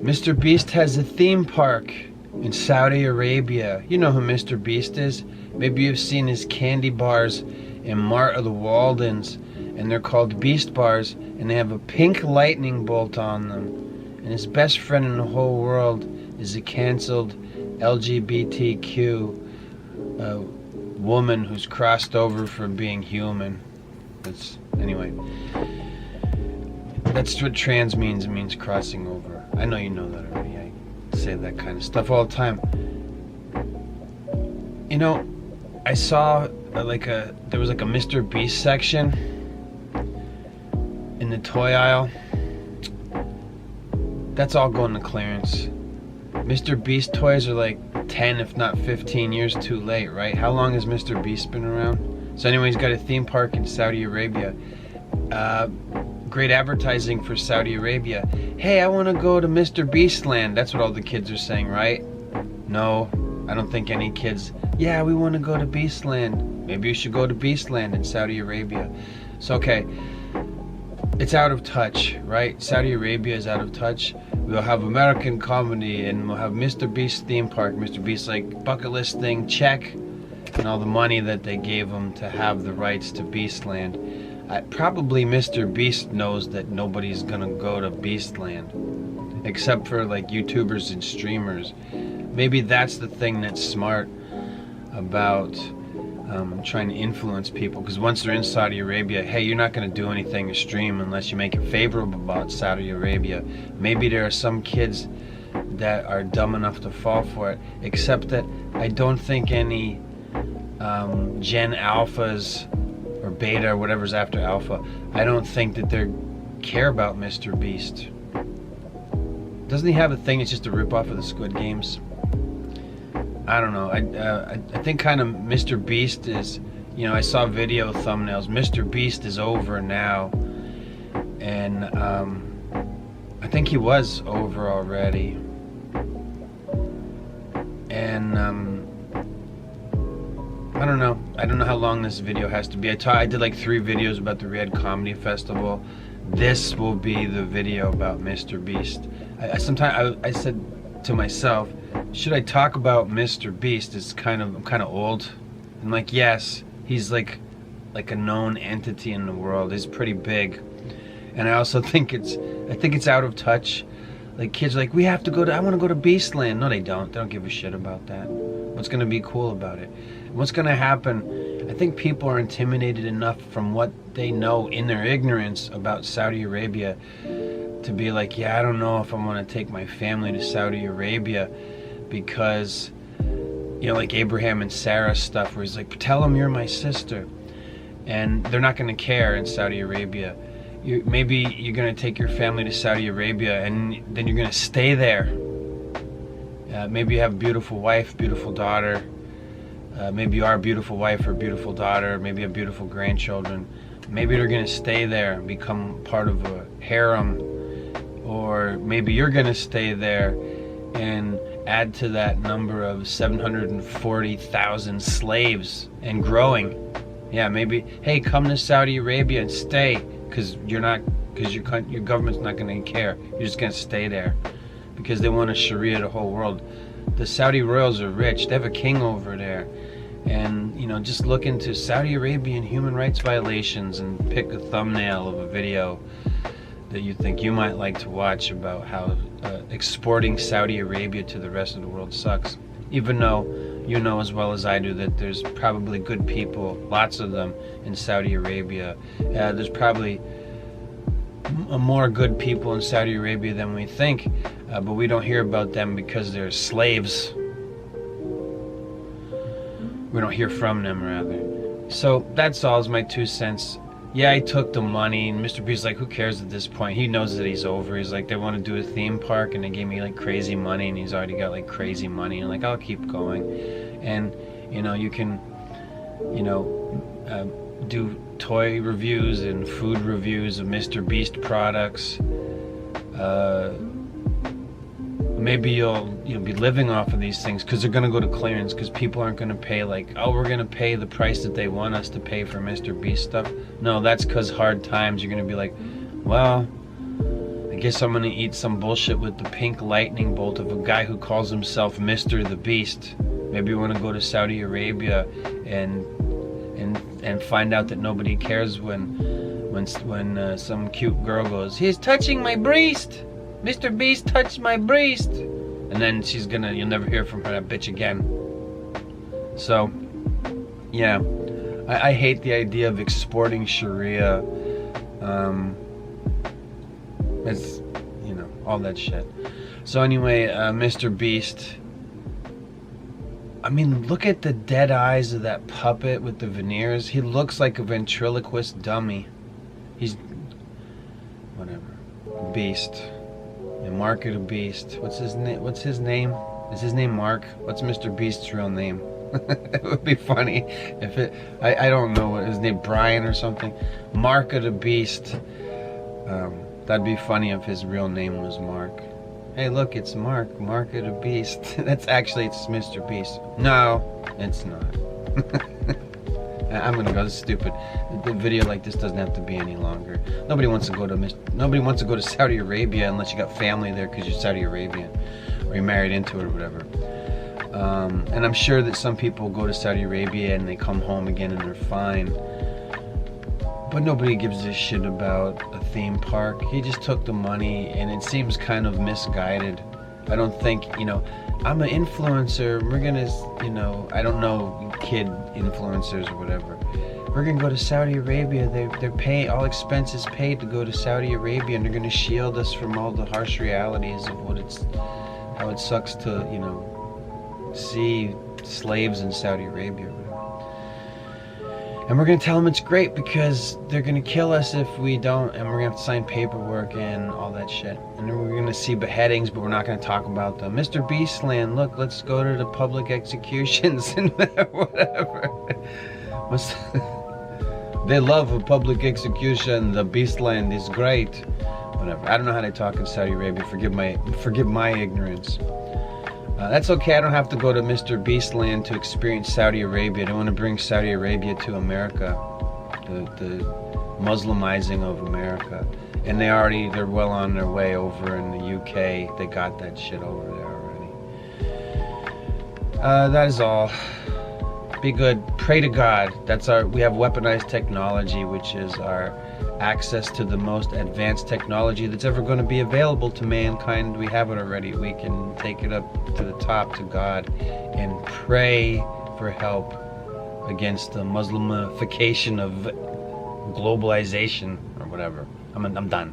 Mr. Beast has a theme park in Saudi Arabia. You know who Mr. Beast is? Maybe you've seen his candy bars in Mart of the Waldens, and they're called Beast Bars, and they have a pink lightning bolt on them. And his best friend in the whole world is a canceled LGBTQ woman who's crossed over from being human. Anyway, that's what trans means. It means crossing over. I know you know that already. I say that kind of stuff all the time. You know, I saw there was like a Mr. Beast section in the toy aisle. That's all going to clearance. Mr. Beast toys are like 10 if not 15 years too late, right? How long has Mr. Beast been around? So anyway, he's got a theme park in Saudi Arabia. Great advertising for Saudi Arabia. Hey, I want to go to Mr. Beast land. That's what all the kids are saying, right? No, I don't think any kids, yeah, we want to go to Beastland. Maybe you should go to Beastland in Saudi Arabia. So, okay, it's out of touch, right? Saudi Arabia is out of touch. We'll have American comedy, and we'll have Mr. Beast theme park. Mr. Beast, like, bucket list thing, check. And all the money that they gave him to have the rights to Beastland. Probably Mr. Beast knows that nobody's gonna go to Beastland, except for like YouTubers and streamers. Maybe that's the thing that's smart about trying to influence people, because once they're in Saudi Arabia, hey, you're not going to do anything to stream unless you make it favorable about Saudi Arabia. Maybe there are some kids that are dumb enough to fall for it, except that I don't think any Gen Alphas or Beta or whatever's after Alpha, I don't think that they care about Mr. Beast. Doesn't he have a thing that's just a ripoff of the Squid Games? I don't know. I think kind of Mr. Beast is, you know, I saw video thumbnails. Mr. Beast is over now, and I think he was over already. And I don't know. I don't know how long this video has to be. I did like 3 videos about the Red Comedy Festival. This will be the video about Mr. Beast. I said to myself, should I talk about Mr. Beast? I'm kind of old. I'm like, yes, he's like a known entity in the world. He's pretty big, and I also think it's out of touch. Like kids are like, I want to go to Beastland. No, they don't. They don't give a shit about that. What's gonna be cool about it? What's gonna happen? I think people are intimidated enough from what they know in their ignorance about Saudi Arabia to be like, yeah, I don't know if I want to take my family to Saudi Arabia, because, you know, like Abraham and Sarah stuff, where he's like, tell them you're my sister, and they're not going to care in Saudi Arabia. Maybe you're going to take your family to Saudi Arabia, and then you're going to stay there. Maybe you have a beautiful wife, beautiful daughter. Maybe you are a beautiful wife or beautiful daughter. Maybe you have beautiful grandchildren. Maybe they're going to stay there and become part of a harem. Or maybe you're going to stay there and add to that number of 740,000 slaves and growing. Yeah, maybe, hey, come to Saudi Arabia and stay, because your government's not going to care. You're just going to stay there because they want to Sharia the whole world. The Saudi royals are rich. They have a king over there. And, you know, just look into Saudi Arabian human rights violations and pick a thumbnail of a video that you think you might like to watch about how exporting Saudi Arabia to the rest of the world sucks. Even though you know as well as I do that there's probably good people, lots of them, in Saudi Arabia. There's probably more good people in Saudi Arabia than we think, but we don't hear about them because they're slaves. We don't hear from them, rather. So that's all, is my 2 cents. Yeah, I took the money, and Mr. B's like, who cares at this point? He knows that he's over. He's like, they want to do a theme park, and they gave me like crazy money, and he's already got like crazy money, and like, I'll keep going. And, you know, you can, you know, do toy reviews and food reviews of Mr. Beast products. Maybe you'll be living off of these things because they're going to go to clearance, because people aren't going to pay like, oh, we're going to pay the price that they want us to pay for Mr. Beast stuff. No, that's because hard times. You're going to be like, well, I guess I'm gonna eat some bullshit with the pink lightning bolt of a guy who calls himself Mr. the Beast. Maybe we want to go to Saudi Arabia and find out that nobody cares when some cute girl goes, "He's touching my breast. Mr. Beast touched my breast." And then you'll never hear from her, that bitch, again. So, yeah. I hate the idea of exporting Sharia. It's, all that shit. So anyway, Mr. Beast. I mean, look at the dead eyes of that puppet with the veneers. He looks like a ventriloquist dummy. He's... whatever. Beast. The Mark of the Beast. What's his name? Is his name Mark? What's Mr. Beast's real name? It would be funny if it... I don't know what his name... Brian or something. Mark of the Beast. That'd be funny if his real name was Mark. Hey, look, it's Mark of the Beast. It's Mr. Beast. No, it's not. I'm gonna go. This is stupid. The video like this doesn't have to be any longer. Nobody wants to go to Saudi Arabia unless you got family there because you're Saudi Arabian or you're married into it or whatever. And I'm sure that some people go to Saudi Arabia and they come home again and they're fine. But nobody gives a shit about a theme park. He just took the money, and it seems kind of misguided. I don't think, I'm an influencer. We're gonna, I don't know, kid influencers or whatever. We're gonna go to Saudi Arabia. They're paying, all expenses paid to go to Saudi Arabia, and they're gonna shield us from all the harsh realities of how it sucks to, see slaves in Saudi Arabia. And we're going to tell them it's great because they're going to kill us if we don't, and we're going to have to sign paperwork and all that shit. And then we're going to see beheadings, but we're not going to talk about them. Mr. Beastland, look, let's go to the public executions and whatever. They love a public execution. The Beastland is great. Whatever. I don't know how they talk in Saudi Arabia. Forgive my ignorance. That's okay. I don't have to go to Mr. Beastland to experience Saudi Arabia. I don't want to bring Saudi Arabia to America, the Muslimizing of America. And they're well on their way over in the UK. They got that shit over there already. That is all. Be good. Pray to God. We have weaponized technology, which is our access to the most advanced technology that's ever going to be available to mankind. We have it already. We can take it up to the top, to God, and pray for help against the Muslimification of globalization or whatever. I'm done.